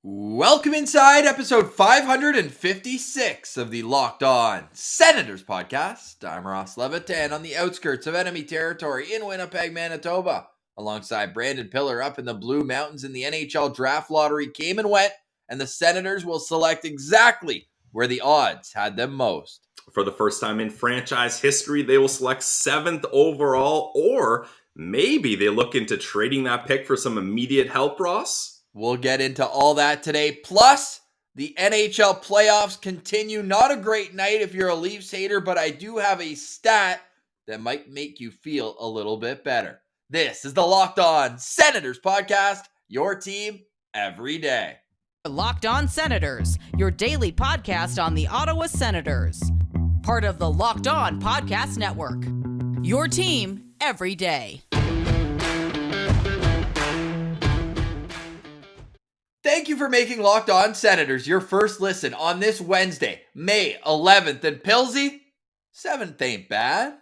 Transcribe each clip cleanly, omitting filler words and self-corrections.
Welcome inside episode 556 of the Locked On Senators podcast. I'm Ross Levitan on the outskirts of enemy territory in Winnipeg, Manitoba, alongside Brandon Piller up in the Blue Mountains in the NHL Draft Lottery came and went, and the Senators will select exactly where the odds had them most. For the first time in franchise history, they will select 7th overall, or maybe they look into trading that pick for some immediate help, Ross. We'll get into all that today. Plus, the NHL playoffs continue. Not a great night if you're a Leafs hater, but I do have a stat that might make you feel a little bit better. This is the Locked On Senators podcast, your team every day. Locked On Senators, your daily podcast on the Ottawa Senators. Part of the Locked On Podcast Network. Your team every day. Thank you for making Locked On Senators your first listen on this Wednesday, May 11th. And Pelsey, 7th ain't bad.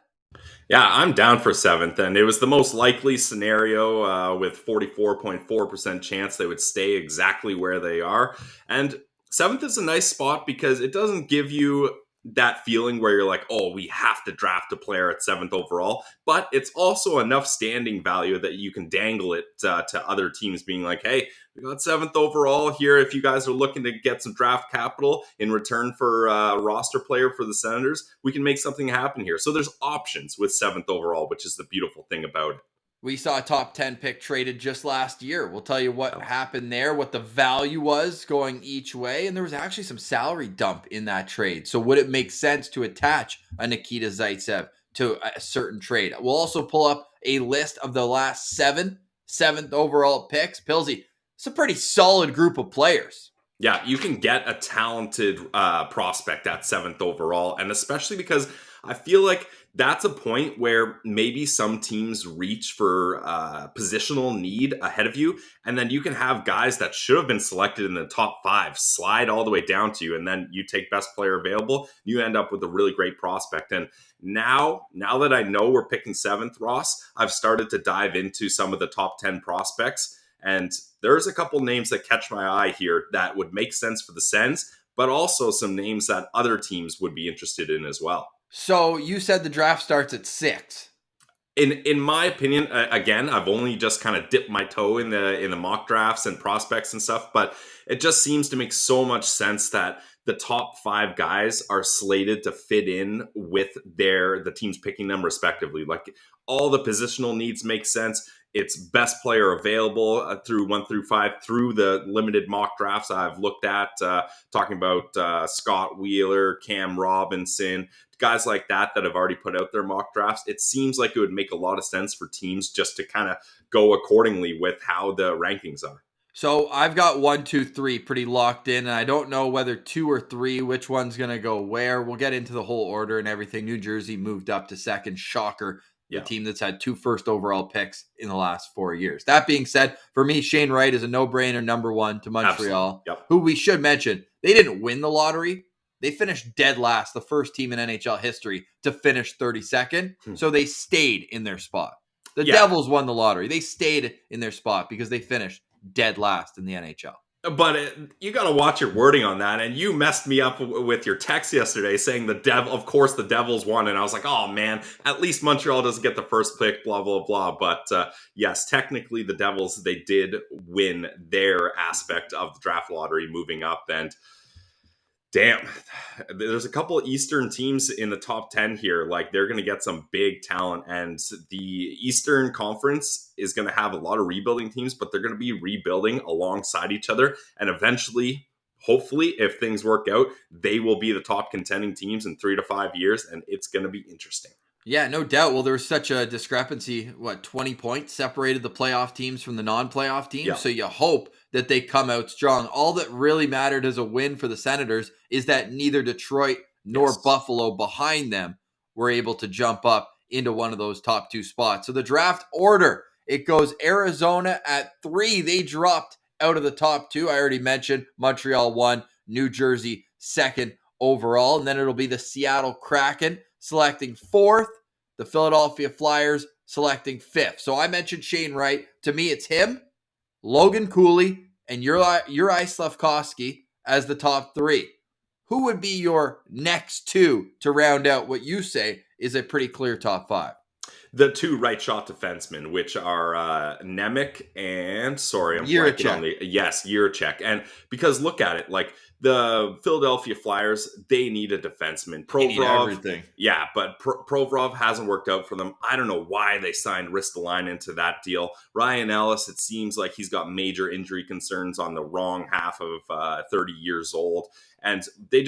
Yeah, I'm down for 7th, and it was the most likely scenario with 44.4% chance they would stay exactly where they are. And 7th is a nice spot because it doesn't give you that feeling where you're like, oh, we have to draft a player at 7th overall, but it's also enough standing value that you can dangle it to other teams being like, hey, we got 7th overall here. If you guys are looking to get some draft capital in return for a roster player for the Senators, we can make something happen here. So there's options with 7th overall, which is the beautiful thing about it. We saw a top 10 pick traded just last year. We'll tell you what happened there, what the value was going each way, and there was actually some salary dump in that trade. So would it make sense to attach a Nikita Zaitsev to a certain trade? We'll also pull up a list of the last 7th overall picks. Pillsy, it's a pretty solid group of players. Yeah, you can get a talented prospect at 7th overall, and especially because I feel like that's a point where maybe some teams reach for positional need ahead of you, and then you can have guys that should have been selected in the top 5 slide all the way down to you, and then you take best player available, you end up with a really great prospect. And now that I know we're picking 7th, Ross, I've started to dive into some of the top 10 prospects, and there's a couple names that catch my eye here that would make sense for the Sens, but also some names that other teams would be interested in as well. So you said the draft starts at 6. In my opinion, again, I've only just kind of dipped my toe in the mock drafts and prospects and stuff, but it just seems to make so much sense that the top 5 guys are slated to fit in with the teams picking them respectively. Like, all the positional needs make sense. It's best player available through 1 through 5 through the limited mock drafts I've looked at, talking about Scott Wheeler, Cam Robinson, guys like that have already put out their mock drafts. It seems like it would make a lot of sense for teams just to kind of go accordingly with how the rankings are. So I've got 1, 2, 3 pretty locked in, and I don't know whether 2 or 3, which one's going to go where. We'll get into the whole order and everything. New Jersey moved up to 2nd. Shocker. The team that's had 2 first overall picks in the last 4 years. That being said, for me, Shane Wright is a no-brainer number 1 to Montreal, who we should mention, they didn't win the lottery. They finished dead last, the first team in NHL history to finish 32nd. So they stayed in their spot. The Devils won the lottery. They stayed in their spot because they finished dead last in the NHL. But you got to watch your wording on that. And you messed me up with your text yesterday saying of course the Devils won. And I was like, oh man, at least Montreal doesn't get the first pick, blah, blah, blah. But yes, technically the Devils, they did win their aspect of the draft lottery moving up. And damn, there's a couple of Eastern teams in the top 10 here. Like, they're going to get some big talent, and the Eastern Conference is going to have a lot of rebuilding teams, but they're going to be rebuilding alongside each other. And eventually, hopefully, if things work out, they will be the top contending teams in 3 to 5 years, and it's going to be interesting. Yeah, no doubt. Well, there was such a discrepancy. 20 points separated the playoff teams from the non-playoff teams. Yeah. So you hope that they come out strong. All that really mattered as a win for the Senators is that neither Detroit nor Buffalo behind them were able to jump up into one of those top 2 spots. So the draft order, it goes Arizona at 3. They dropped out of the top 2. I already mentioned Montreal 1, New Jersey 2nd overall. And then it'll be the Seattle Kraken selecting 4th, the Philadelphia Flyers selecting 5th. So I mentioned Shane Wright. To me, it's him, Logan Cooley, and Juraj Slafkovsky as the top 3, who would be your next 2 to round out what you say is a pretty clear top 5? The 2 right shot defensemen, which are Nemec and Jiricek. And because look at it, like the Philadelphia Flyers, they need a defenseman. They need everything. Yeah, but Provorov hasn't worked out for them. I don't know why they signed Ristolainen into that deal. Ryan Ellis, it seems like he's got major injury concerns on the wrong half of 30 years old. And they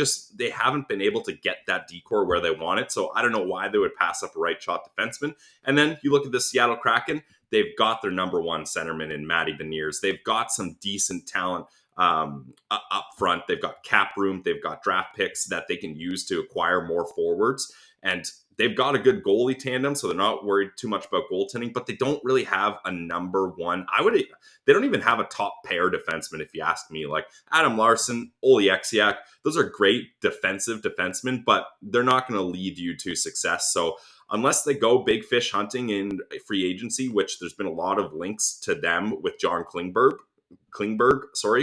haven't been able to get that decor where they want it. So I don't know why they would pass up a right shot defenseman. And then you look at the Seattle Kraken, they've got their number 1 centerman in Matty Beniers. They've got some decent talent up front. They've got cap room. They've got draft picks that they can use to acquire more forwards. And they've got a good goalie tandem, so they're not worried too much about goaltending, but they don't really have a number 1. They don't even have a top pair defenseman, if you ask me. Like Adam Larson, Oli Eksiak, those are great defensive defensemen, but they're not going to lead you to success. So unless they go big fish hunting in free agency, which there's been a lot of links to them with John Klingberg,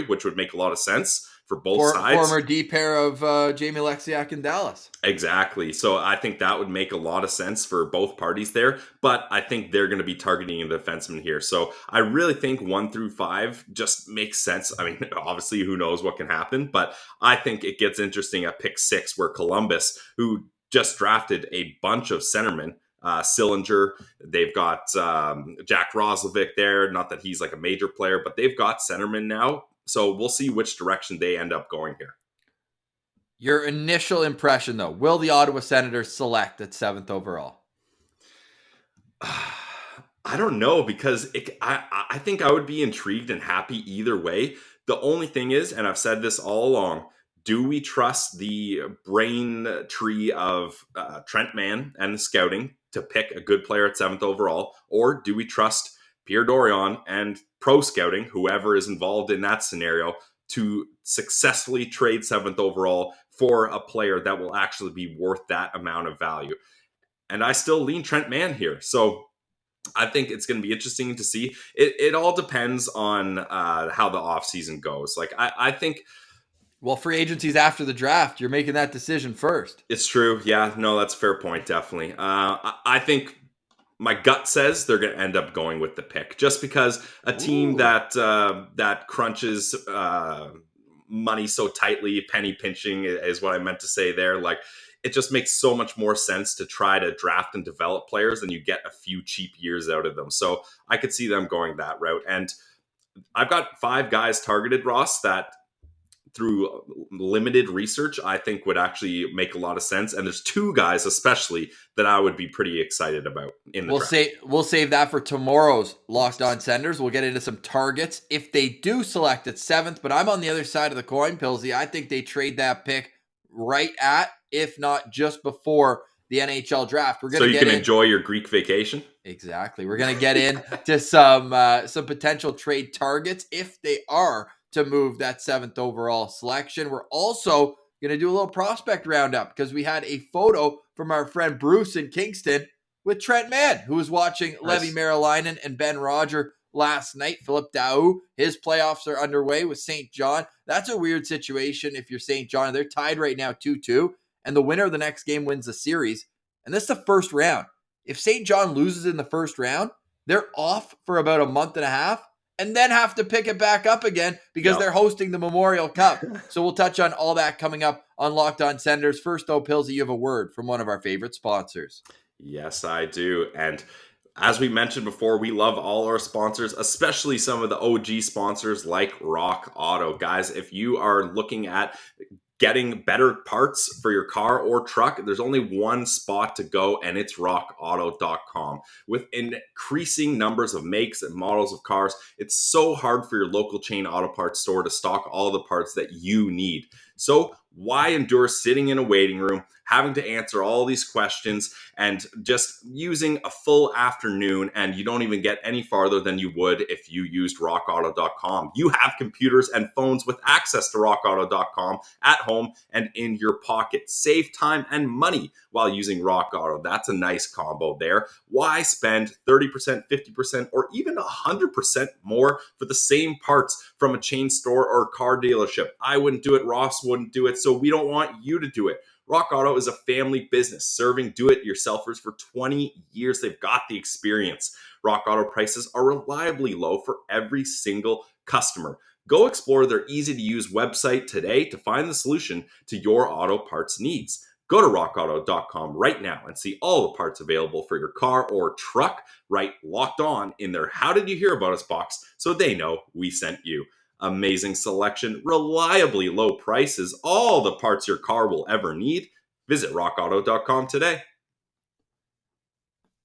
which would make a lot of sense for both sides. Former D pair of Jamie Lexiak in Dallas. Exactly. So I think that would make a lot of sense for both parties there. But I think they're going to be targeting a defenseman here. So I really think 1 through 5 just makes sense. I mean, obviously, who knows what can happen. But I think it gets interesting at pick 6, where Columbus, who just drafted a bunch of centermen, Sillinger, they've got Jack Roslovic there. Not that he's like a major player, but they've got centermen now. So we'll see which direction they end up going here. Your initial impression, though, will the Ottawa Senators select at 7th overall? I don't know, because I think I would be intrigued and happy either way. The only thing is, and I've said this all along, do we trust the brain tree of Trent Mann and the scouting to pick a good player at 7th overall? Or do we trust Pierre Dorion and pro scouting, whoever is involved in that scenario, to successfully trade 7th overall for a player that will actually be worth that amount of value? And I still lean Trent Mann here. So I think it's going to be interesting to see. It all depends on how the offseason goes. Like, I think... Well, free agency's after the draft. You're making that decision first. It's true. Yeah, no, that's a fair point, definitely. I think my gut says they're going to end up going with the pick, just because a team that crunches money so tightly, penny pinching is what I meant to say there. Like, it just makes so much more sense to try to draft and develop players than you get a few cheap years out of them. So I could see them going that route. And I've got 5 guys targeted, Ross, that through limited research, I think would actually make a lot of sense. And there's 2 guys especially that I would be pretty excited about in the draft. We'll save that for tomorrow's Locked On Senators. We'll get into some targets if they do select at 7th, but I'm on the other side of the coin, Pillsy. I think they trade that pick right at, if not just before, the NHL draft. So you can enjoy your Greek vacation? Exactly. We're going to get into some potential trade targets if they are to move that 7th overall selection. We're also going to do a little prospect roundup because we had a photo from our friend Bruce in Kingston with Trent Mann, who was watching Levi Merilainen and Ben Roger last night. Philip Daou, his playoffs are underway with St. John. That's a weird situation if you're St. John. They're tied right now 2-2, and the winner of the next game wins the series. And this is the first round. If St. John loses in the first round, they're off for about a month and a half, and then have to pick it back up again because they're hosting the Memorial Cup. So we'll touch on all that coming up on Locked On Senators. First, though, Pillsy, you have a word from one of our favorite sponsors. Yes, I do. And as we mentioned before, we love all our sponsors, especially some of the OG sponsors like Rock Auto. Guys, if you are looking at getting better parts for your car or truck, there's only one spot to go, and it's rockauto.com. With increasing numbers of makes and models of cars, it's so hard for your local chain auto parts store to stock all the parts that you need. So why endure sitting in a waiting room, having to answer all these questions and just using a full afternoon, and you don't even get any farther than you would if you used rockauto.com. You have computers and phones with access to rockauto.com at home and in your pocket. Save time and money while using Rock Auto. That's a nice combo there. Why spend 30%, 50%, or even 100% more for the same parts from a chain store or car dealership? I wouldn't do it. Ross wouldn't do it. So we don't want you to do it. Rock Auto is a family business serving do-it-yourselfers for 20 years. They've got the experience. Rock Auto prices are reliably low for every single customer. Go explore their easy-to-use website today to find the solution to your auto parts needs. Go to rockauto.com right now and see all the parts available for your car or truck. Write Locked On in their How Did You Hear About Us box so they know we sent you. Amazing selection, reliably low prices, all the parts your car will ever need. Visit rockauto.com today.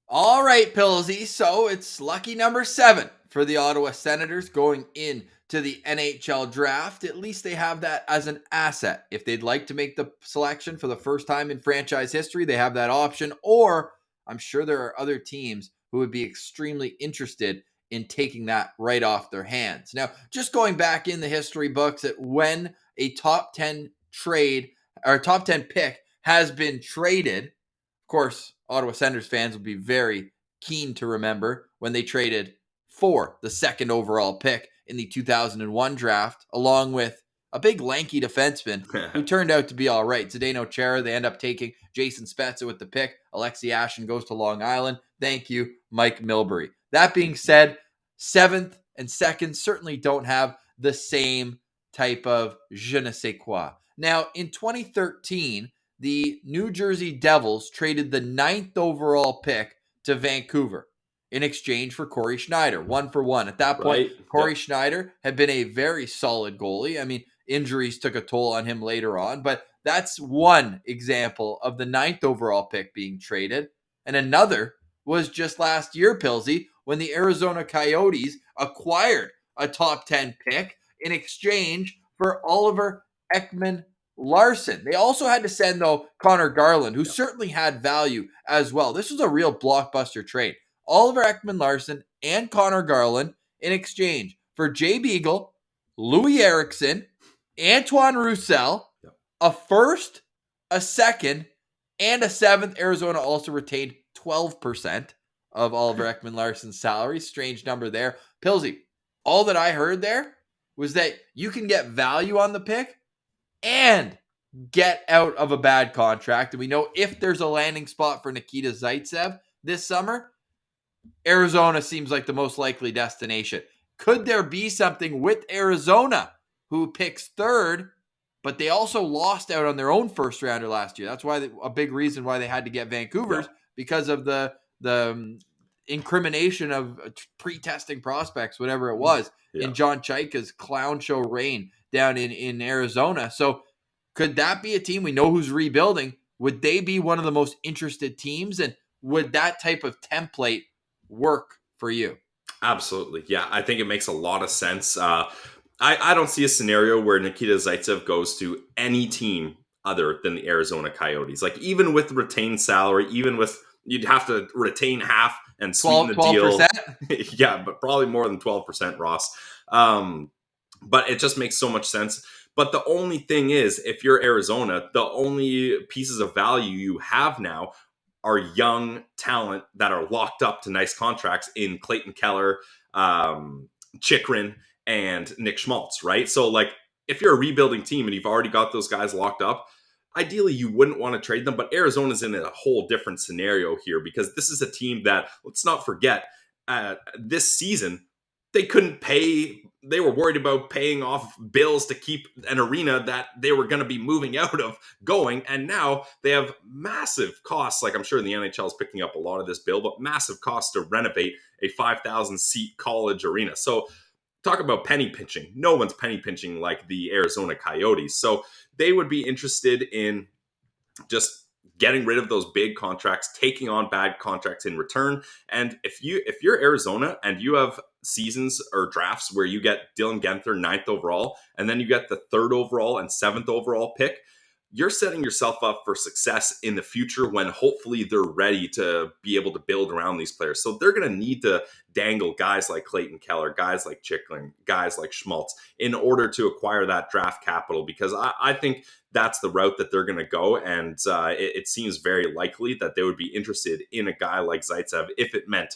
All right, Pillsy. So it's lucky number 7 for the Ottawa Senators going into the NHL draft. At least they have that as an asset. If they'd like to make the selection for the first time in franchise history, they have that option. Or I'm sure there are other teams who would be extremely interested in taking that right off their hands. Now, just going back in the history books at when a top 10 trade or top 10 pick has been traded, of course, Ottawa Senators fans will be very keen to remember when they traded for the second overall pick in the 2001 draft, along with a big lanky defenseman who turned out to be all right. Zdeno Chara, they end up taking Jason Spezza with the pick. Alexi Ashen goes to Long Island. Thank you, Mike Milbury. That being said, 7th and 2nd certainly don't have the same type of je ne sais quoi. Now, in 2013, the New Jersey Devils traded the 9th overall pick to Vancouver in exchange for Corey Schneider, 1-for-1. At that point, Corey Schneider had been a very solid goalie. I mean, injuries took a toll on him later on, but that's one example of the 9th overall pick being traded. And another was just last year, Pillsy, when the Arizona Coyotes acquired a top 10 pick in exchange for Oliver Ekman-Larsson. They also had to send, though, Connor Garland, who certainly had value as well. This was a real blockbuster trade. Oliver Ekman-Larsson and Connor Garland in exchange for Jay Beagle, Louis Eriksson, Antoine Roussel, a first, a second, and a 7th. Arizona also retained 12% of Oliver Ekman-Larsson's salary. Strange number there. Pillsy, all that I heard there was that you can get value on the pick and get out of a bad contract. And we know if there's a landing spot for Nikita Zaitsev this summer, Arizona seems like the most likely destination. Could there be something with Arizona, who picks 3rd, but they also lost out on their own first rounder last year? That's why a big reason why they had to get Vancouver's, because of the incrimination of pre-testing prospects, whatever it was, in John Chaika's clown show reign down in Arizona. So could that be a team? We know who's rebuilding. Would they be one of the most interested teams? And would that type of template work for you? Absolutely. Yeah, I think it makes a lot of sense. I don't see a scenario where Nikita Zaitsev goes to any team other than the Arizona Coyotes. Like, even with retained salary, even with, you'd have to retain half and sweeten the 12%? deal. Yeah, but probably more than 12%, Ross. But it just makes so much sense. But the only thing is, if you're Arizona, the only pieces of value you have now are young talent that are locked up to nice contracts in Clayton Keller, Chychrun, and Nick Schmaltz, right? So, like, if you're a rebuilding team and you've already got those guys locked up, ideally you wouldn't want to trade them. But Arizona's in a whole different scenario here, because this is a team that, let's not forget, this season, they couldn't pay. They were worried about paying off bills to keep an arena that they were going to be moving out of going. And now they have massive costs. Like, I'm sure the NHL is picking up a lot of this bill, but massive costs to renovate a 5,000 seat college arena. So talk about penny pinching. No one's penny pinching like the Arizona Coyotes. So they would be interested in just getting rid of those big contracts, taking on bad contracts in return. And if you're Arizona and you have seasons or drafts where you get Dylan Guenther 9th overall, and then you get the 3rd overall and 7th overall pick, you're setting yourself up for success in the future when hopefully they're ready to be able to build around these players. So they're going to need to dangle guys like Clayton Keller, guys like Chickling, guys like Schmaltz in order to acquire that draft capital, because I think that's the route that they're going to go. And it seems very likely that they would be interested in a guy like Zaitsev if it meant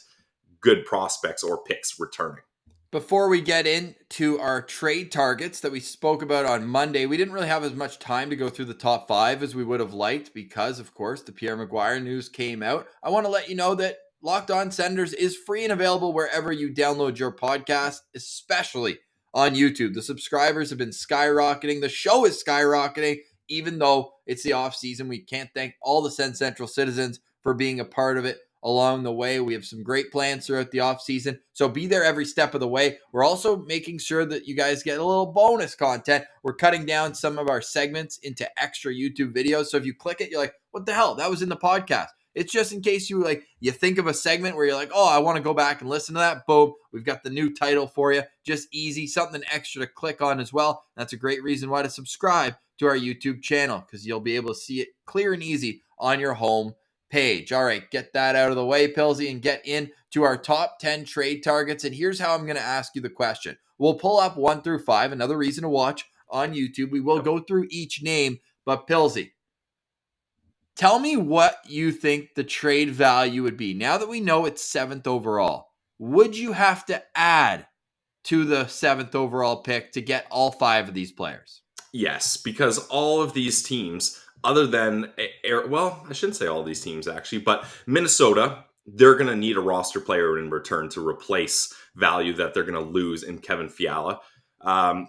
good prospects or picks returning. Before we get into our trade targets that we spoke about on Monday, we didn't really have as much time to go through the top 5 as we would have liked because, of course, the Pierre Maguire news came out. I want to let you know that Locked On Senators is free and available wherever you download your podcast, especially on YouTube. The subscribers have been skyrocketing. The show is skyrocketing. Even though it's the off season, we can't thank all the Sens Central citizens for being a part of it along the way. We have some great plans throughout the off season, so be there every step of the way. We're also making sure that you guys get a little bonus content. We're cutting down some of our segments into extra YouTube videos, so if you click it, you're like, what the hell? That was in the podcast. It's just in case you think of a segment where you're like, oh, I want to go back and listen to that. Boom, we've got the new title for you. Just easy, something extra to click on as well. That's a great reason why to subscribe to our YouTube channel, because you'll be able to see it clear and easy on your home page. All right, get that out of the way, Pelsey, and get into our top 10 trade targets. And here's how I'm going to ask you the question. We'll pull up 1 through 5, another reason to watch on YouTube. We will go through each name, but Pelsey, tell me what you think the trade value would be. Now that we know it's 7th overall, would you have to add to the 7th overall pick to get all 5 of these players? Yes, because all of these teams, other than, well, I shouldn't say all these teams actually, but Minnesota, they're going to need a roster player in return to replace value that they're going to lose in Kevin Fiala.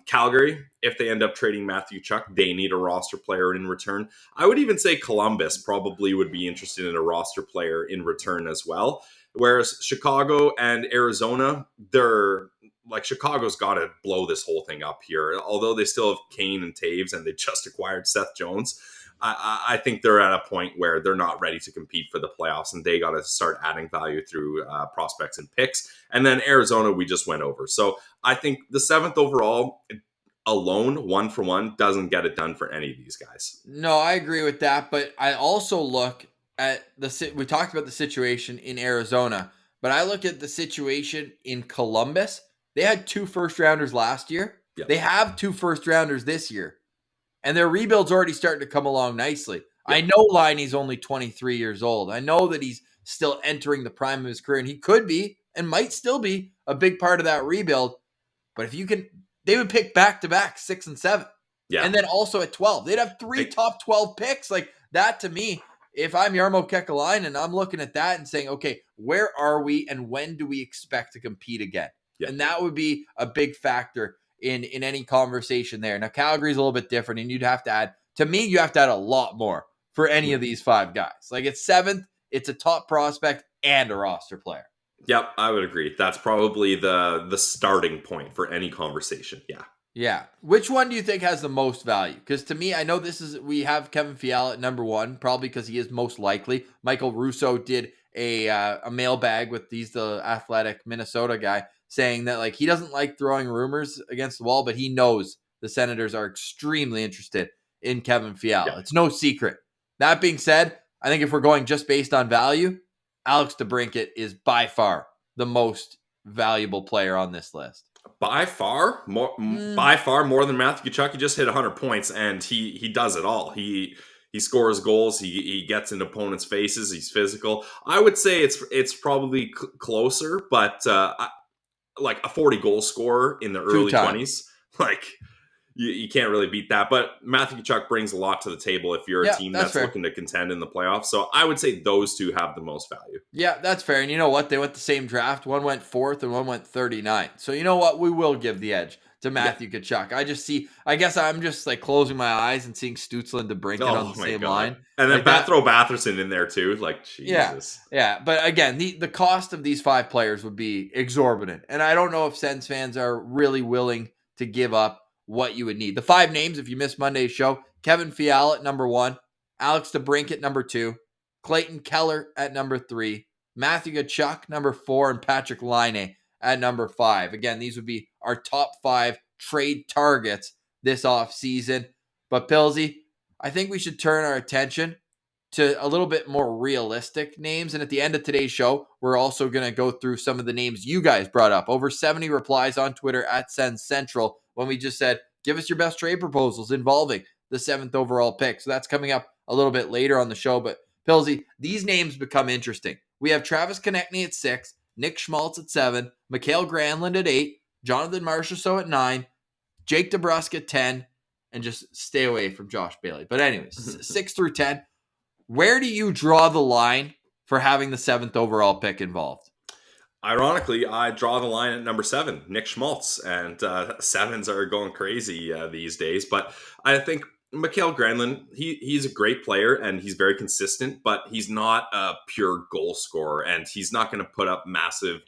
Calgary, if they end up trading Matthew Tkachuk, they need a roster player in return. I would even say Columbus probably would be interested in a roster player in return as well. Whereas Chicago and Arizona, they're like, Chicago's got to blow this whole thing up here. Although they still have Kane and Taves and they just acquired Seth Jones, I think they're at a point where they're not ready to compete for the playoffs, and they got to start adding value through prospects and picks. And then Arizona, we just went over. So I think the 7th overall alone, 1-for-1, doesn't get it done for any of these guys. No, I agree with that. But I also look at we talked about the situation in Arizona, but I look at the situation in Columbus. They had 2 first-rounders last year. Yep. They have 2 first-rounders this year. And their rebuild's already starting to come along nicely. Yep. I know Liney's only 23 years old. I know that he's still entering the prime of his career, and he could be and might still be a big part of that rebuild. But if you can, they would pick back-to-back 6 and 7. Yeah. And then also at 12. They'd have 3 top 12 picks. Like that, to me, if I'm Jarmo Kekalainen, I'm looking at that and saying, okay, where are we and when do we expect to compete again? Yeah. And that would be a big factor in any conversation there. Now, Calgary's a little bit different, and you'd have to add, to me, you have to add a lot more for any of these 5 guys. Like, it's 7th, it's a top prospect and a roster player. Yep, I would agree. That's probably the starting point for any conversation. Yeah. Yeah. Which one do you think has the most value? Because to me, I know we have Kevin Fiala at number 1, probably because he is most likely. Michael Russo did a mailbag with the athletic Minnesota guy, saying that like he doesn't like throwing rumors against the wall, but he knows the Senators are extremely interested in Kevin Fiala. Yeah. It's no secret. That being said, I think if we're going just based on value, Alex DeBrincat is by far the most valuable player on this list. By far more than Matthew Tkachuk. He just hit 100 points, and he does it all. He scores goals. He gets in opponents' faces. He's physical. I would say it's probably closer, but like a 40 goal scorer in the early 20s, like you can't really beat that. But Matthew Tkachuk brings a lot to the table if you're a team that's looking to contend in the playoffs. So I would say those 2 have the most value. Yeah, that's fair. And you know what? They went the same draft. One went 4th and one went 39th. So you know what? We will give the edge to Matthew Tkachuk. I guess I'm just like closing my eyes and seeing Stützle and DeBrincat on the same line. And then throw Batherson in there too. Like, Jesus. Yeah. But again, the cost of these 5 players would be exorbitant. And I don't know if Sens fans are really willing to give up what you would need. The 5 names, if you missed Monday's show: Kevin Fiala at number 1, Alex DeBrincat at number 2, Clayton Keller at number 3, Matthew Tkachuk number 4, and Patrick Laine at number 5. Again, these would be our top 5 trade targets this offseason. But Pelsey, I think we should turn our attention to a little bit more realistic names. And at the end of today's show, we're also going to go through some of the names you guys brought up. Over 70 replies on Twitter at Sens Central when we just said, give us your best trade proposals involving the 7th overall pick. So that's coming up a little bit later on the show. But Pelsey, these names become interesting. We have Travis Konechny at 6, Nick Schmaltz at 7, Mikael Granlund at 8, Jonathan Marchessault at 9, Jake DeBrusk at 10, and just stay away from Josh Bailey. But anyways, 6 through 10. Where do you draw the line for having the 7th overall pick involved? Ironically, I draw the line at number 7, Nick Schmaltz, and 7s are going crazy these days. But I think Mikael Granlund, he's a great player and he's very consistent, but he's not a pure goal scorer, and he's not going to put up massive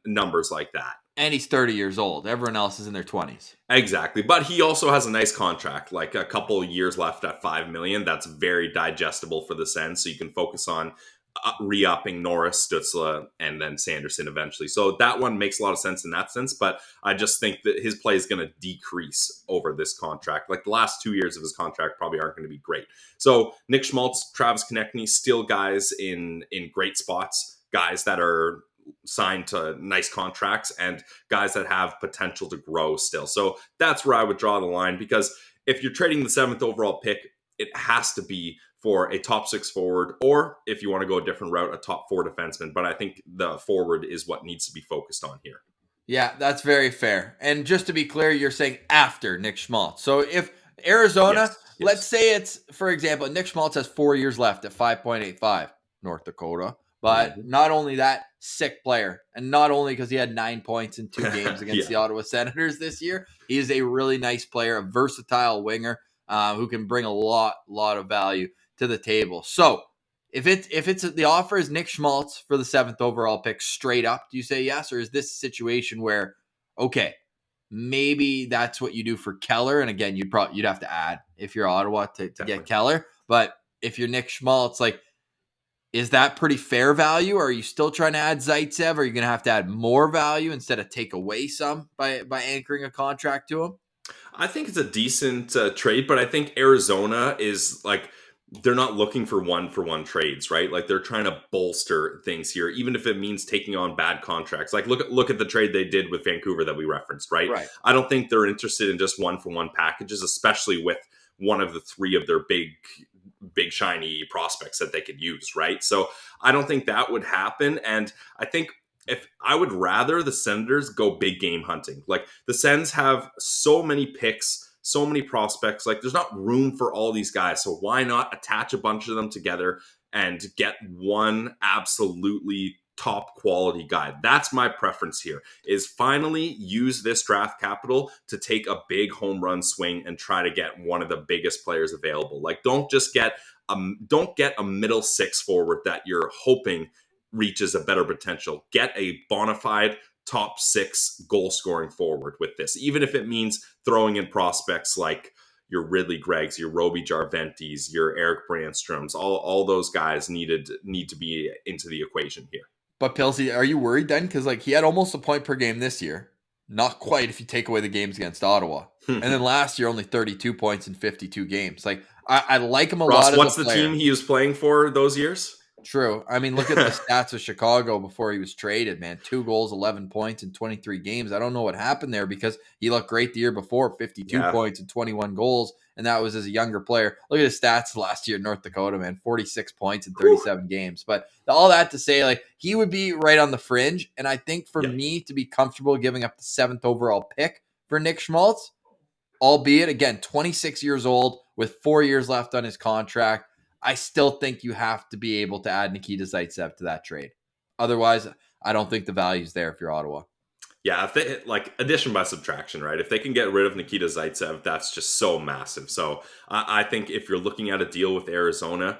numbers like that. And he's 30 years old. Everyone else is in their 20s. Exactly. But he also has a nice contract, like a couple of years left at $5 million. That's very digestible for the Sens. So you can focus on re-upping Norris, Stützle, and then Sanderson eventually. So that one makes a lot of sense in that sense. But I just think that his play is going to decrease over this contract. Like the last 2 years of his contract probably aren't going to be great. So Nick Schmaltz, Travis Konechny, still guys in great spots, guys that are signed to nice contracts and guys that have potential to grow still. So that's where I would draw the line, because if you're trading the 7th overall pick, it has to be for a top 6 forward, or if you want to go a different route, a top 4 defenseman. But I think the forward is what needs to be focused on here. Yeah, that's very fair. And just to be clear, you're saying after Nick Schmaltz. So if Arizona, let's say it's, for example, Nick Schmaltz has 4 years left at 5.85, North Dakota. But not only that, sick player. And not only because he had 9 points in 2 games against the Ottawa Senators this year, he is a really nice player, a versatile winger who can bring a lot of value to the table. So if it's the offer is Nick Schmaltz for the 7th overall pick straight up, do you say yes? Or is this a situation where, okay, maybe that's what you do for Keller? And again, you'd have to add if you're Ottawa to get Keller. But if you're Nick Schmaltz, like, is that pretty fair value? Or are you still trying to add Zaitsev? Or are you going to have to add more value instead of take away some by anchoring a contract to him? I think it's a decent trade, but I think Arizona is like, they're not looking for one-for-one trades, right? Like they're trying to bolster things here, even if it means taking on bad contracts. Like look at the trade they did with Vancouver that we referenced, right? I don't think they're interested in just one-for-one packages, especially with one of the 3 of their big shiny prospects that they could use, right? So I don't think that would happen. And I think if I would rather the Senators go big game hunting. Like the Sens have so many picks, so many prospects, like there's not room for all these guys. So why not attach a bunch of them together and get one absolutely top quality guy? That's my preference here, is finally use this draft capital to take a big home run swing and try to get one of the biggest players available. Like don't get a middle 6 forward that you're hoping reaches a better potential. Get a bona fide top 6 goal scoring forward with this, even if it means throwing in prospects like your Ridley Greggs, your Roby Jarventis, your Eric Brandstroms. All those guys need to be into the equation here. But Pelsey, are you worried then? Because like he had almost a point per game this year. Not quite if you take away the games against Ottawa. And then last year, only 32 points in 52 games. Like I like him a lot. What's the team he was playing for those years? True. I mean, look at the stats of Chicago before he was traded, man. 2 goals, 11 points in 23 games. I don't know what happened there because he looked great the year before, 52 points and 21 goals, and that was as a younger player. Look at his stats last year in North Dakota, man. 46 points in 37 games. But all that to say, like, he would be right on the fringe, and I think for me to be comfortable giving up the 7th overall pick for Nick Schmaltz, albeit, again, 26 years old with 4 years left on his contract, I still think you have to be able to add Nikita Zaitsev to that trade. Otherwise, I don't think the value's there if you're Ottawa. Yeah, if they like addition by subtraction, right? If they can get rid of Nikita Zaitsev, that's just so massive. So I think if you're looking at a deal with Arizona,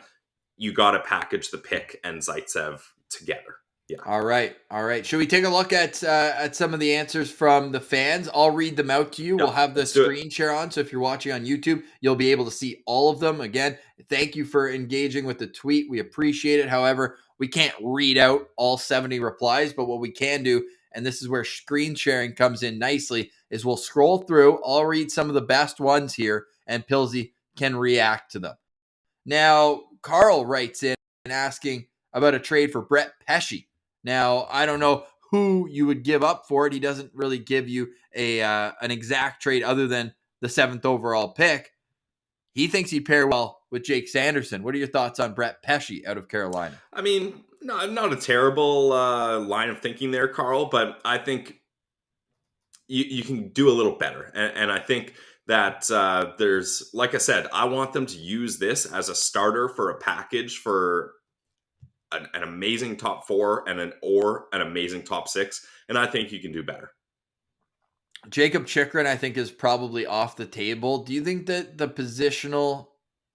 you got to package the pick and Zaitsev together. Yeah. All right. Should we take a look at some of the answers from the fans? I'll read them out to you. We'll have the screen share on. So if you're watching on YouTube, you'll be able to see all of them. Again, thank you for engaging with the tweet. We appreciate it. However, we can't read out all 70 replies, but what we can do, and this is where screen sharing comes in nicely, is we'll scroll through, I'll read some of the best ones here, and Pillsy can react to them. Now, Carl writes in asking about a trade for Brett Pesce. Now, I don't know who you would give up for it. He doesn't really give you an exact trade other than the 7th overall pick. He thinks he'd pair well with Jake Sanderson. What are your thoughts on Brett Pesce out of Carolina? I mean, not a terrible line of thinking there, Carl, but I think you can do a little better. And I think that there's, like I said, I want them to use this as a starter for a package for an amazing top 4 and an amazing top 6. And I think you can do better. Jacob Chychrun, I think, is probably off the table. Do you think that the positional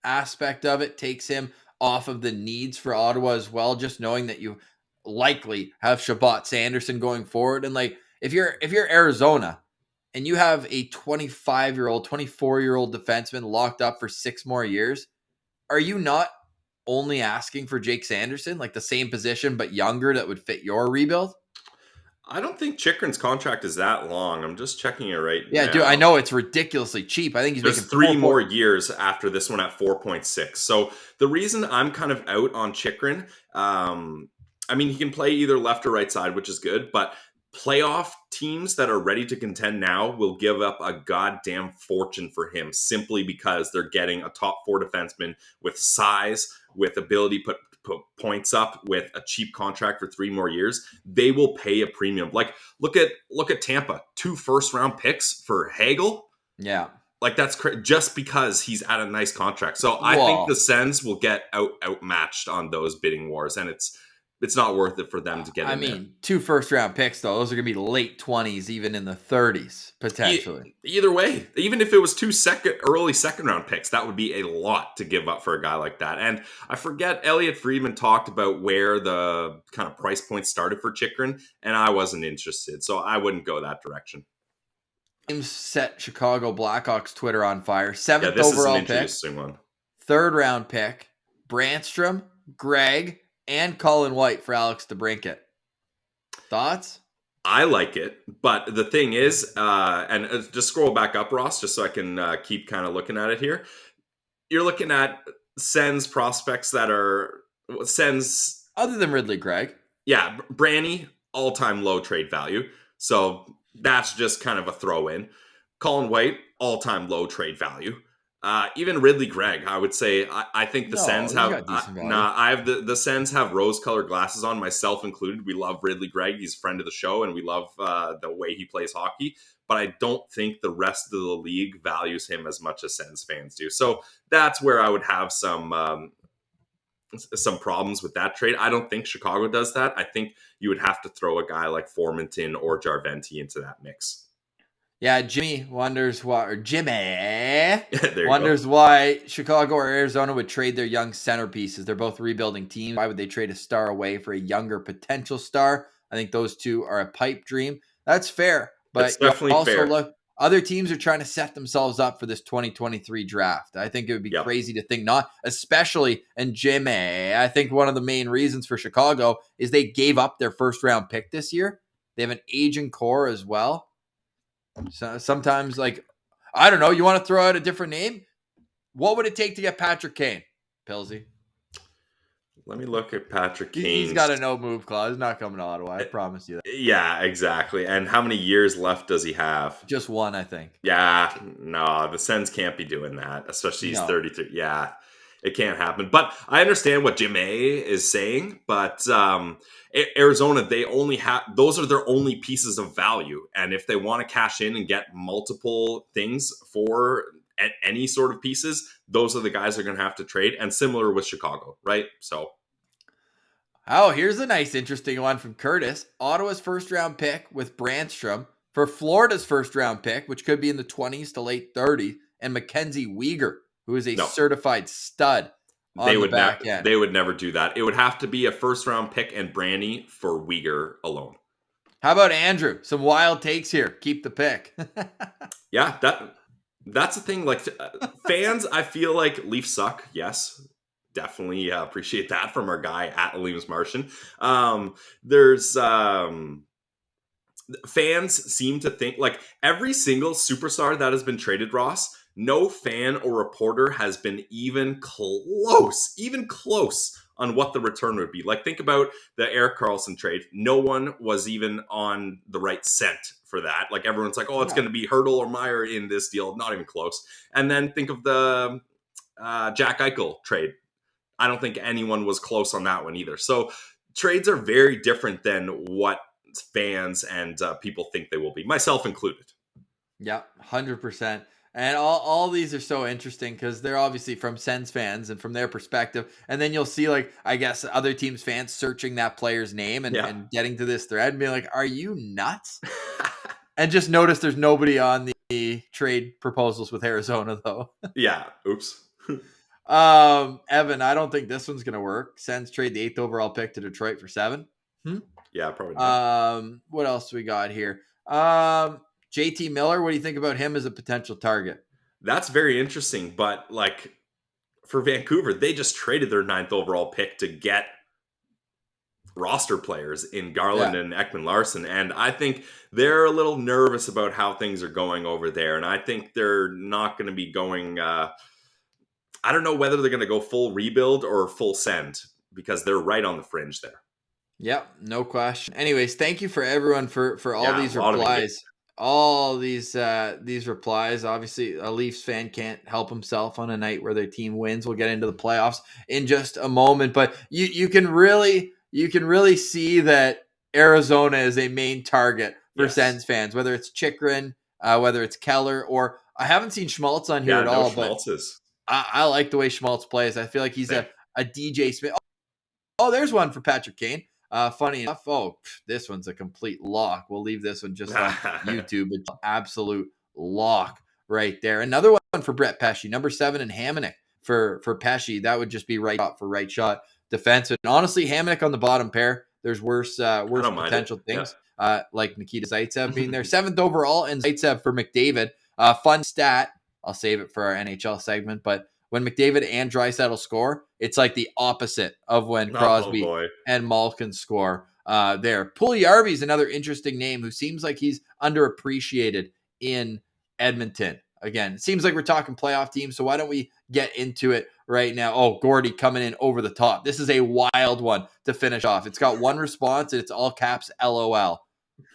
aspect of it takes him off of the needs for Ottawa as well? Just knowing that you likely have Shabbat Sanderson going forward. And like, if you're Arizona and you have a 25-year-old, 24-year-old defenseman locked up for 6 more years, are you not only asking for Jake Sanderson, like the same position but younger, that would fit your rebuild? I don't think Chychrun's contract is that long. I'm just checking it right now. Yeah, dude, I know it's ridiculously cheap. I think he's There's making 3 more years after this one at 4.6. So the reason I'm kind of out on Chychrun, I mean, he can play either left or right side, which is good, but playoff teams that are ready to contend now will give up a goddamn fortune for him simply because they're getting a top 4 defenseman with size, with ability to put points up, with a cheap contract for 3 more years. They will pay a premium. Like, look at Tampa, 2 first-round picks for Hagel. Yeah. Like, that's just because he's at a nice contract. So I think the Sens will get outmatched on those bidding wars, and it's not worth it for them to get in there. 2 first-round picks, though. Those are going to be late 20s, even in the 30s, potentially. Either way, even if it was 2 early second-round picks, that would be a lot to give up for a guy like that. And I forget, Elliot Friedman talked about where the kind of price point started for Chychrun, and I wasn't interested, so I wouldn't go that direction. Set Chicago Blackhawks Twitter on fire. 7th this overall is an pick. interesting one. 3rd round pick. Brandstrom, Gregg, and Colin White for Alex DeBrincat. Thoughts? I like it, but the thing is, and just scroll back up, Ross, just so I can keep kind of looking at it here. You're looking at Sens prospects that are Sens. Other than Ridley Gregg. Yeah, Branny, all-time low trade value. So that's just kind of a throw-in. Colin White, all-time low trade value. Even Ridley Gregg, I would say. I think the Sens have. I have the Sens have rose-colored glasses on, myself included. We love Ridley Gregg; he's a friend of the show, and we love the way he plays hockey. But I don't think the rest of the league values him as much as Sens fans do. So that's where I would have some problems with that trade. I don't think Chicago does that. I think you would have to throw a guy like Formenton or Jarventi into that mix. Yeah, Jimmy wonders why, or Jimmy wonders why Chicago or Arizona would trade their young centerpieces. They're both rebuilding teams. Why would they trade a star away for a younger potential star? I think those two are a pipe dream. That's fair, but it's definitely also fair. Look, other teams are trying to set themselves up for this 2023 draft. I think it would be crazy to think not, especially, and Jimmy, I think one of the main reasons for Chicago is they gave up their first round pick this year. They have an aging core as well. So sometimes, like, I don't know, you want to throw out a different name? What would it take to get Patrick Kane, Pelsey? Let me look at Patrick Kane. He's got a no-move clause. He's not coming to Ottawa. I promise you that. Yeah, exactly. And how many years left does he have? Just 1, I think. Yeah, no, the Sens can't be doing that, especially he's 33. Yeah, it can't happen. But I understand what Jimmy is saying, but Arizona, they only have, those are their only pieces of value. And if they want to cash in and get multiple things for any sort of pieces, those are the guys they're going to have to trade. And similar with Chicago, right? So. Oh, here's a nice, interesting one from Curtis. Ottawa's first-round pick with Brandstrom for Florida's first-round pick, which could be in the 20s to late 30s, and Mackenzie Weegar, who is a certified stud on the back end. They would never do that. It would have to be a first-round pick and Branny for Weegar alone. How about Andrew? Some wild takes here. Keep the pick. Yeah, that's the thing. Like, fans, I feel like Leafs suck. Yes. Definitely appreciate that from our guy at Williams Martian. There's fans seem to think like every single superstar that has been traded, Ross, no fan or reporter has been even close on what the return would be. Like, think about the Erik Karlsson trade. No one was even on the right scent for that. Like, everyone's like, oh, it's going to be Hurdle or Meyer in this deal. Not even close. And then think of the Jack Eichel trade. I don't think anyone was close on that one either. So trades are very different than what fans and people think they will be, myself included. Yeah, 100%. And all these are so interesting because they're obviously from Sens fans and from their perspective. And then you'll see, like, I guess other teams' fans searching that player's name and getting to this thread and being like, are you nuts? And just notice there's nobody on the trade proposals with Arizona, though. Yeah. Oops. Evan, I don't think this one's going to work. Sens trade the 8th overall pick to Detroit for 7. Yeah, probably not. What else do we got here? JT Miller, what do you think about him as a potential target? That's very interesting, but like for Vancouver, they just traded their 9th overall pick to get roster players in Garland and Ekman-Larsson, and I think they're a little nervous about how things are going over there, and I think they're not going to be going I don't know whether they're going to go full rebuild or full send because they're right on the fringe there. Yep, no question. Anyways, thank you for everyone for all these replies. All these replies. Obviously, a Leafs fan can't help himself on a night where their team wins. We'll get into the playoffs in just a moment, but you can really see that Arizona is a main target for Sens fans, whether it's Chychrun, whether it's Keller, or I haven't seen Schmaltz on here at all. But I like the way Schmaltz plays. I feel like he's a DJ Smith. Oh, there's one for Patrick Kane. Funny enough, this one's a complete lock. We'll leave this one just on YouTube. It's absolute lock right there. Another one for Brett Pesce, number 7, and Hamonic for Pesce. That would just be right shot for right shot defenseman. Honestly, Hamonic on the bottom pair. There's worse potential things, like Nikita Zaitsev being there. 7th overall, and Zaitsev for McDavid. Fun stat. I'll save it for our NHL segment, but when McDavid and Draisaitl score, it's like the opposite of when Crosby and Malkin score there. Puljujarvi is another interesting name who seems like he's underappreciated in Edmonton. Again, it seems like we're talking playoff teams, so why don't we get into it right now? Oh, Gordy coming in over the top. This is a wild one to finish off. It's got one response, and it's all caps LOL.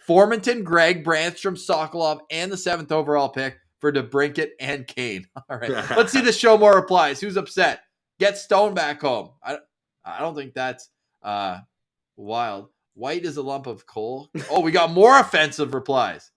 Formanton, Gregg, Brandstrom, Sokolov, and the 7th overall pick for DeBrincat and Kane. All right, let's see this show more replies. Who's upset? Get Stone back home. I don't think that's wild. White is a lump of coal. Oh, we got more offensive replies.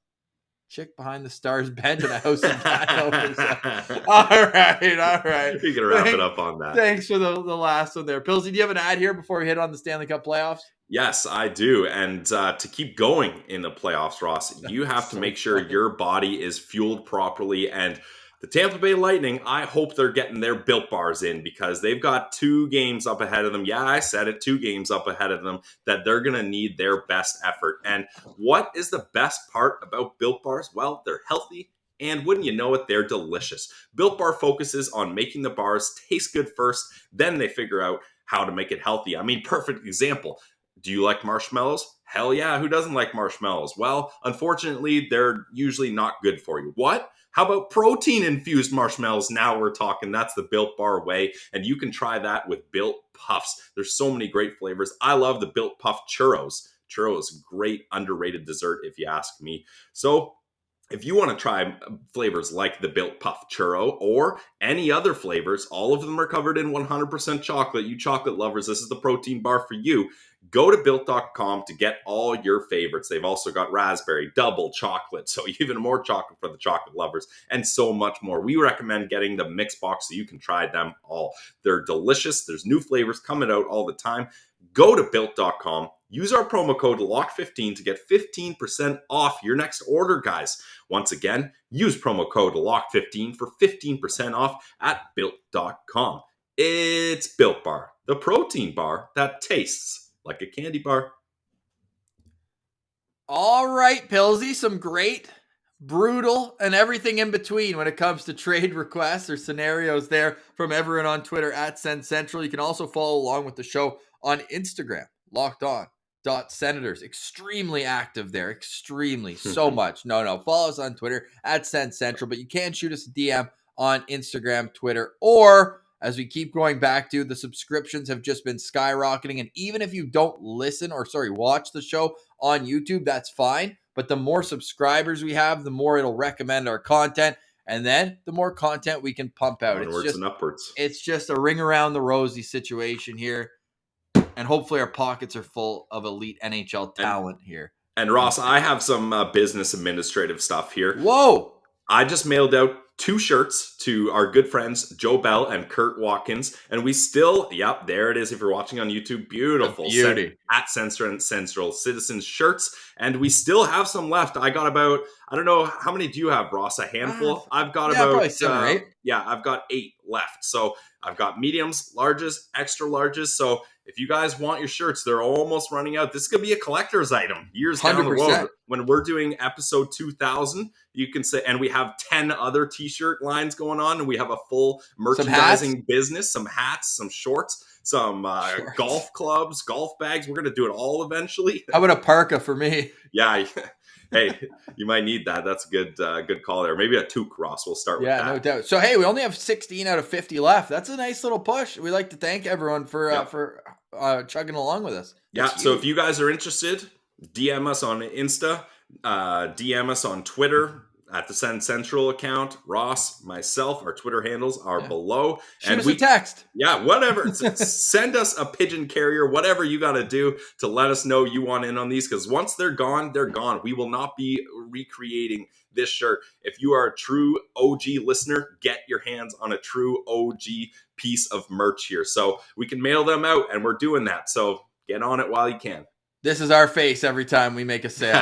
Chick behind the Stars bench and a house in Canada. All right. You can wrap it up on that. Thanks for the last one there. Pillsy, do you have an ad here before we hit on the Stanley Cup playoffs? Yes, I do. And to keep going in the playoffs, Ross, you have to make sure your body is fueled properly. And the Tampa Bay Lightning, I hope they're getting their Built Bars in because they've got 2 games up ahead of them. Yeah, I said it, 2 games up ahead of them that they're going to need their best effort. And what is the best part about Built Bars? Well, they're healthy. And wouldn't you know it, they're delicious. Built Bar focuses on making the bars taste good first. Then they figure out how to make it healthy. I mean, perfect example. Do you like marshmallows? Hell yeah, who doesn't like marshmallows? Well, unfortunately, they're usually not good for you. What? How about protein-infused marshmallows? Now we're talking. That's the Built Bar way, and you can try that with Built Puffs. There's so many great flavors. I love the Built Puff Churros. Churros, great underrated dessert if you ask me. So if you want to try flavors like the Built Puff Churro or any other flavors, all of them are covered in 100% chocolate. You chocolate lovers, this is the protein bar for you. Go to Built.com to get all your favorites. They've also got raspberry, double chocolate, so even more chocolate for the chocolate lovers, and so much more. We recommend getting the mix box so you can try them all. They're delicious. There's new flavors coming out all the time. Go to Built.com. Use our promo code LOCK15 to get 15% off your next order, guys. Once again, use promo code LOCK15 for 15% off at Built.com. It's Built Bar, the protein bar that tastes like a candy bar. All right, Pillsy, some great, brutal, and everything in between when it comes to trade requests or scenarios there from everyone on Twitter at Sens Central. You can also follow along with the show on Instagram, Locked On Senators. Extremely active there. Extremely. So much. No. Follow us on Twitter at Sens Central, but you can shoot us a DM on Instagram, Twitter, or as we keep going back to, the subscriptions have just been skyrocketing. And even if you don't watch the show on YouTube, that's fine. But the more subscribers we have, the more it'll recommend our content. And then the more content we can pump out. Onwards and upwards. It's just a ring around the rosy situation here. And hopefully our pockets are full of elite NHL talent here. And Ross, I have some business administrative stuff here. Whoa! I just mailed out 2 shirts to our good friends Joe Bell and Kurt Watkins, and we still, there it is if you're watching on YouTube, beautiful at Central Citizens shirts, and we still have some left. I got about, I don't know, how many do you have, Ross? A handful? I've got about probably 7 or 8. I've got 8 left. So I've got mediums, larges, extra larges. So if you guys want your shirts, they're almost running out. This is going to be a collector's item years 100%. Down the road. When we're doing episode 2000, you can say, and we have 10 other t-shirt lines going on, and we have a full merchandising business, some hats, some shorts, some golf clubs, golf bags. We're going to do it all eventually. How about a parka for me? Yeah. Hey, you might need that. That's a good call there. Maybe a toque, Ross. We'll start with that. Yeah, no doubt. So, hey, we only have 16 out of 50 left. That's a nice little push. We'd like to thank everyone for chugging along with us. That's huge. So if you guys are interested, DM us on Insta, DM us on Twitter at the Send Central account. Ross, myself, our Twitter handles are below. Shoot us a text. Yeah, whatever. Send us a pigeon carrier, whatever you got to do to let us know you want in on these, because once they're gone, they're gone. We will not be recreating this shirt. If you are a true OG listener, get your hands on a true OG piece of merch here. So we can mail them out, and we're doing that. So get on it while you can. This is our face every time we make a sale.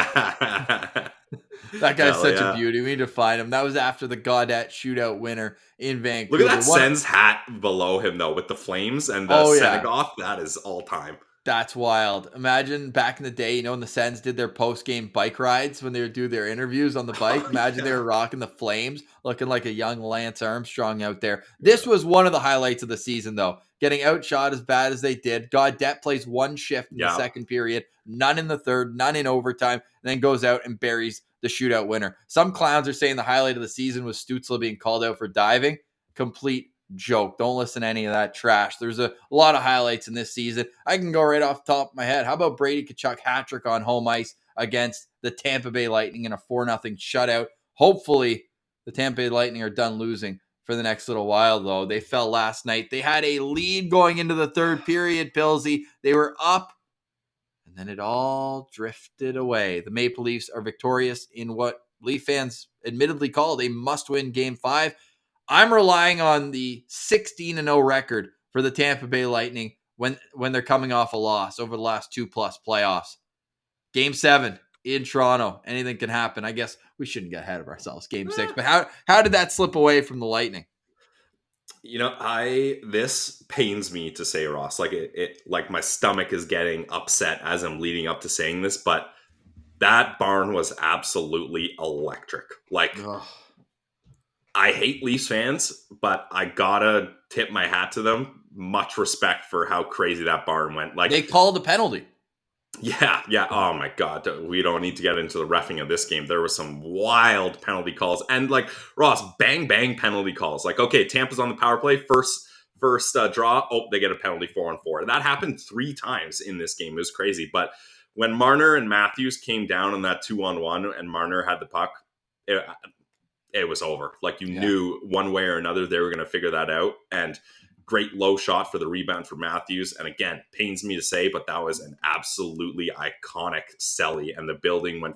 That guy's such a beauty. We need to find him. That was after the Gaudette shootout winner in Vancouver. Look at that Sens hat below him, though, with the flames and the Senegoth. That is all time. That's wild. Imagine back in the day, when the Sens did their post-game bike rides when they would do their interviews on the bike. Imagine they were rocking the flames, looking like a young Lance Armstrong out there. This was one of the highlights of the season, though. Getting outshot as bad as they did. Gaudette plays one shift in the second period, none in the third, none in overtime, and then goes out and buries the shootout winner. Some clowns are saying the highlight of the season was Stützle being called out for diving. Complete joke. Don't listen to any of that trash. There's a lot of highlights in this season. I can go right off the top of my head. How about Brady Tkachuk hat-trick on home ice against the Tampa Bay Lightning in a 4-0 shutout? Hopefully, the Tampa Bay Lightning are done losing for the next little while, though. They fell last night. They had a lead going into the third period, Pelsey. They were up, and then it all drifted away. The Maple Leafs are victorious in what Leaf fans admittedly called a must-win Game 5. I'm relying on the 16-0 record for the Tampa Bay Lightning when they're coming off a loss over the last 2+ playoffs. Game 7 in Toronto. Anything can happen. I guess we shouldn't get ahead of ourselves. Game 6. But how did that slip away from the Lightning? This pains me to say, Ross. Like my stomach is getting upset as I'm leading up to saying this, but that barn was absolutely electric. I hate Leafs fans, but I gotta tip my hat to them. Much respect for how crazy that barn went. They called a penalty. Yeah. Oh my God. We don't need to get into the reffing of this game. There were some wild penalty calls. And Ross, bang penalty calls. Okay, Tampa's on the power play. First draw. Oh, they get a penalty 4-on-4. That happened 3 times in this game. It was crazy. But when Marner and Matthews came down on that 2-on-1 and Marner had the puck, it was over. Knew one way or another they were going to figure that out. And great low shot for the rebound for Matthews. And again, pains me to say, but that was an absolutely iconic celly. And the building went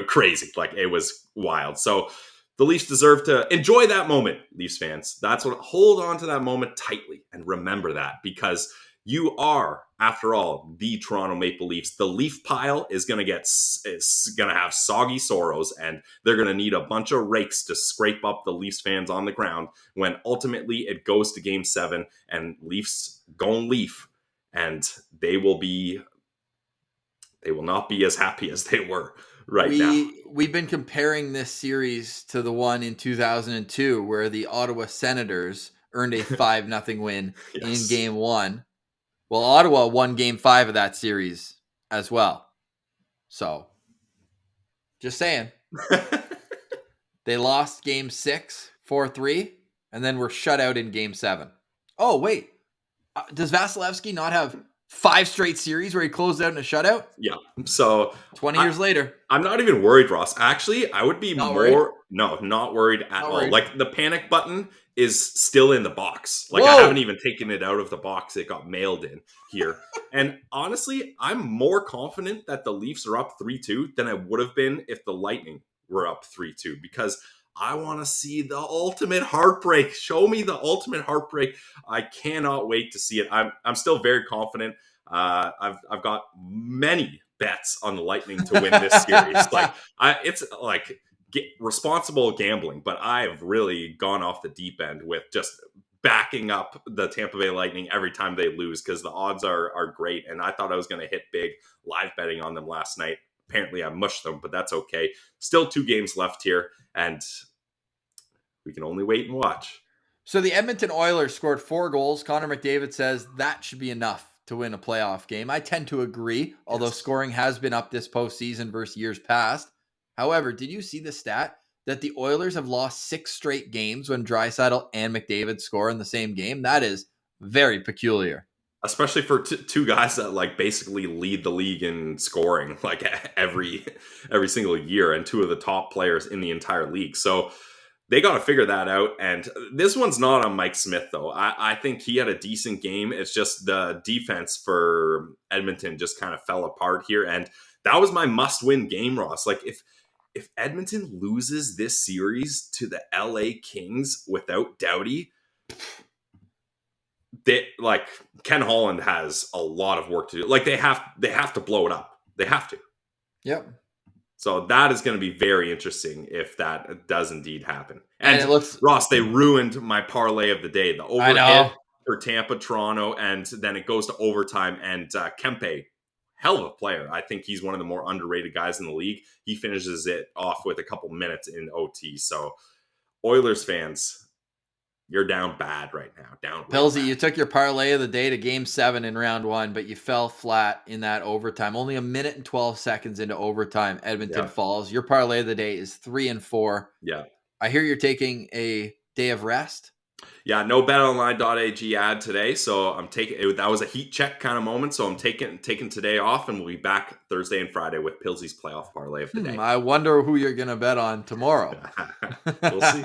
crazy. It was wild. So the Leafs deserve to enjoy that moment, Leafs fans. Hold on to that moment tightly and remember that, because you are, after all, the Toronto Maple Leafs. The Leaf pile is going to have soggy sorrows, and they're going to need a bunch of rakes to scrape up the Leafs fans on the ground when ultimately it goes to Game 7 and Leafs gon' Leaf, and they will not be as happy as they were now. We've been comparing this series to the one in 2002 where the Ottawa Senators earned a 5-0 win in Game 1. Well, Ottawa won Game 5 of that series as well. So, just saying. They lost Game 6, 4-3, and then were shut out in Game 7. Oh, wait. Does Vasilevsky not have 5 straight series where he closed out in a shutout? Yeah. So 20 years later. I'm not even worried, Ross. Actually, I would be Not worried? not worried at Not all. worried. Like, the panic button is still in the box. Like, Whoa! I haven't even taken it out of the box. It got mailed in here. And honestly, I'm more confident that the Leafs are up 3-2 than I would have been if the Lightning were up 3-2, because I want to see the ultimate heartbreak. Show me the ultimate heartbreak. I cannot wait to see it. I'm still very confident. I've got many bets on the Lightning to win this series. It's like responsible gambling, but I have really gone off the deep end with just backing up the Tampa Bay Lightning every time they lose, because the odds are great. And I thought I was going to hit big live betting on them last night. Apparently I mushed them, but that's okay. Still 2 games left here, and we can only wait and watch. So the Edmonton Oilers scored 4 goals. Connor McDavid says that should be enough to win a playoff game. I tend to agree, although scoring has been up this postseason versus years past. However, did you see the stat that the Oilers have lost 6 straight games when Draisaitl and McDavid score in the same game? That is very peculiar. Especially for two guys that like basically lead the league in scoring like every single year, and 2 of the top players in the entire league. So they got to figure that out. And this one's not on Mike Smith, though. I think he had a decent game. It's just the defense for Edmonton just kind of fell apart here. And that was my must-win game, Ross. Like, if Edmonton loses this series to the LA Kings without Doughty, Ken Holland has a lot of work to do. Like, they have to blow it up. They have to. Yep. So that is going to be very interesting if that does indeed happen. And it looks, Ross, they ruined my parlay of the day. The overhead for Tampa, Toronto, and then it goes to overtime. And Kempe, hell of a player. I think he's one of the more underrated guys in the league. He finishes it off with a couple minutes in OT. So Oilers fans, you're down bad right now. Down. Pelsey, you took your parlay of the day to Game 7 in round 1, but you fell flat in that overtime. Only 1 minute and 12 seconds into overtime, Edmonton falls. Your parlay of the day is 3-4. Yeah. I hear you're taking a day of rest. Yeah, no betonline.ag ad today, so I'm taking it. That was a heat check kind of moment, so I'm taking today off, and we'll be back Thursday and Friday with Pillsey's playoff parlay of the day. I wonder who you're going to bet on tomorrow. We'll see.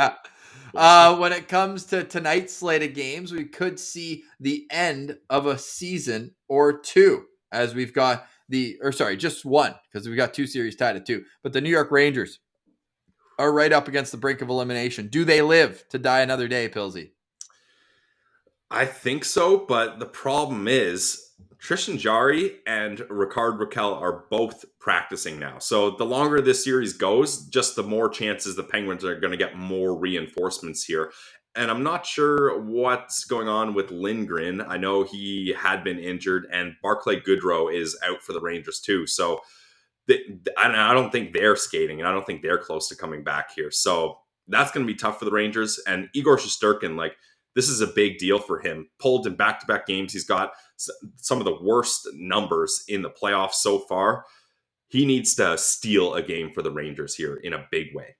When it comes to tonight's slate of games, we could see the end of a season or 2, as we've got just 1, because we've got 2 series tied at 2. But the New York Rangers are right up against the brink of elimination. Do they live to die another day, Pillsey? I think so, but the problem is Tristan Jarry and Rickard Rakell are both practicing now. So the longer this series goes, just the more chances the Penguins are going to get more reinforcements here. And I'm not sure what's going on with Lindgren. I know he had been injured, and Barclay Goodrow is out for the Rangers too. So I don't think they're skating, and I don't think they're close to coming back here. So that's going to be tough for the Rangers. And Igor Shesterkin, this is a big deal for him. Pulled in back-to-back games. He's got some of the worst numbers in the playoffs so far. He needs to steal a game for the Rangers here in a big way.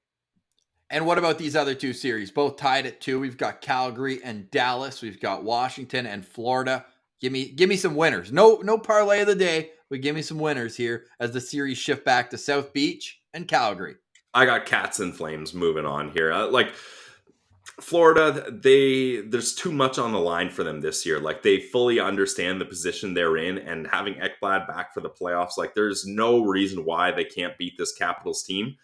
And what about these other 2 series? Both tied at 2. We've got Calgary and Dallas. We've got Washington and Florida. Give me some winners. No parlay of the day, but give me some winners here as the series shift back to South Beach and Calgary. I got Cats and Flames moving on here. Florida, there's too much on the line for them this year. They fully understand the position they're in, and having Ekblad back for the playoffs, there's no reason why they can't beat this Capitals team.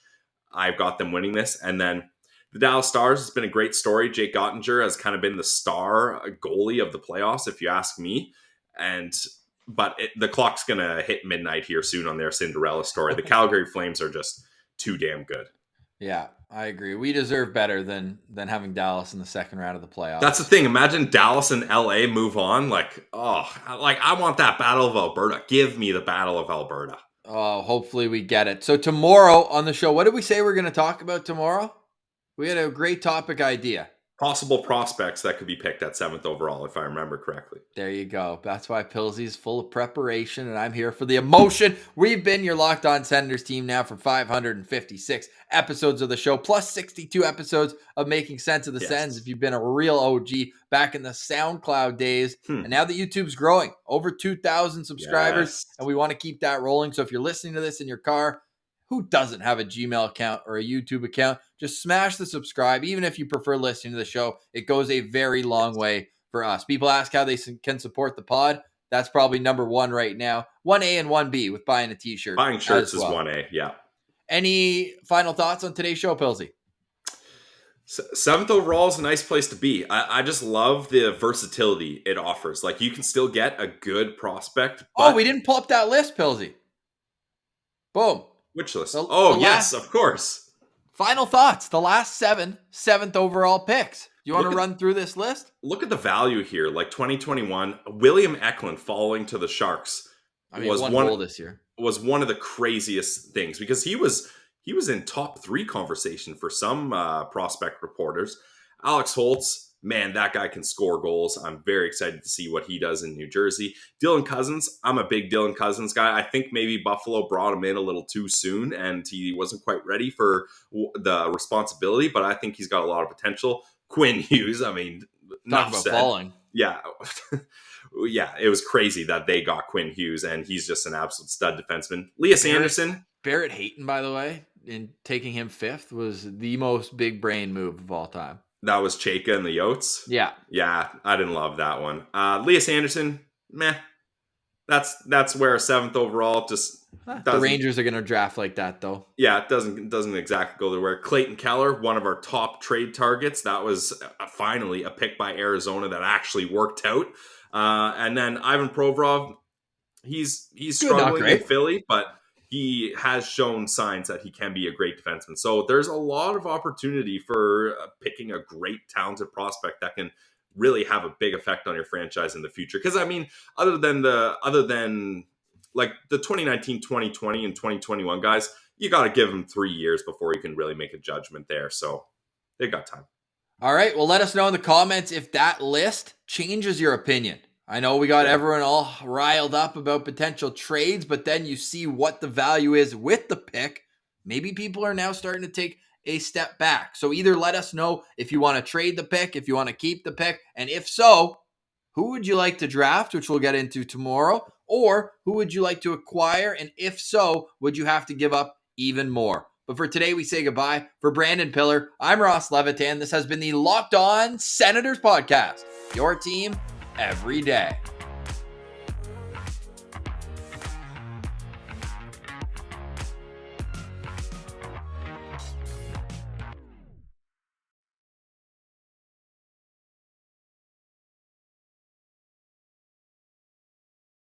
I've got them winning this. And then the Dallas Stars has been a great story. Jake Ottinger has kind of been the star goalie of the playoffs, if you ask me. But the clock's going to hit midnight here soon on their Cinderella story. The Calgary Flames are just too damn good. Yeah, I agree. We deserve better than having Dallas in the second round of the playoffs. That's the thing. Imagine Dallas and LA move on. I want that Battle of Alberta. Give me the Battle of Alberta. Oh, hopefully we get it. So tomorrow on the show, what did we say we're going to talk about tomorrow? We had a great topic idea. possible prospects that could be picked at 7th overall, if I remember correctly. There you go. That's why Pelsey's full of preparation, and I'm here for the emotion. We've been your Locked On Senators team now for 556 episodes of the show, plus 62 episodes of making sense of the Sens. If you've been a real OG back in the SoundCloud days, and now that YouTube's growing, over 2,000 subscribers, and we want to keep that rolling. So if you're listening to this in your car, who doesn't have a Gmail account or a YouTube account? Just smash the subscribe. Even if you prefer listening to the show, it goes a very long way for us. People ask how they can support the pod. That's probably number one right now. 1A and 1B with buying a t-shirt. Buying shirts is 1A, yeah. Any final thoughts on today's show, Pelsey? 7th overall is a nice place to be. I just love the versatility it offers. Like, you can still get a good prospect. We didn't pull up that list, Pelsey. Boom. Which list? The yes, of course. Final thoughts. The last 7th overall picks. You want to run through this list? Look at the value here. Like 2021, William Eklund falling to the Sharks was one goal this year. Was one of the craziest things because he was in top 3 conversation for some prospect reporters. Alex Holtz, man, that guy can score goals. I'm very excited to see what he does in New Jersey. Dylan Cousins, I'm a big Dylan Cousins guy. I think maybe Buffalo brought him in a little too soon and he wasn't quite ready for the responsibility, but I think he's got a lot of potential. Quinn Hughes, I mean, talk about falling. Yeah. Yeah, it was crazy that they got Quinn Hughes and he's just an absolute stud defenseman. Elias Anderson. Barrett Hayton, by the way, in taking him 5th was the most big brain move of all time. That was Chayka and the Yotes? Yeah. Yeah, I didn't love that one. Elias Anderson, meh. That's where 7th overall just the Rangers are going to draft like that, though. Yeah, it doesn't exactly go to where. Clayton Keller, one of our top trade targets. That was finally a pick by Arizona that actually worked out. And then Ivan Provorov, he's struggling in Philly, but he has shown signs that he can be a great defenseman. So there's a lot of opportunity for picking a great, talented prospect that can really have a big effect on your franchise in the future. Because, I mean, other than like the 2019, 2020, and 2021 guys, you got to give them 3 years before you can really make a judgment there. So they got time. All right. Well, let us know in the comments if that list changes your opinion. I know we got everyone all riled up about potential trades, but then you see what the value is with the pick. Maybe people are now starting to take a step back. So either let us know if you want to trade the pick, if you want to keep the pick, and if so, who would you like to draft, which we'll get into tomorrow, or who would you like to acquire, and if so, would you have to give up even more? But for today, we say goodbye. For Brandon Piller, I'm Ross Levitan. This has been the Locked On Senators podcast. Your team every day.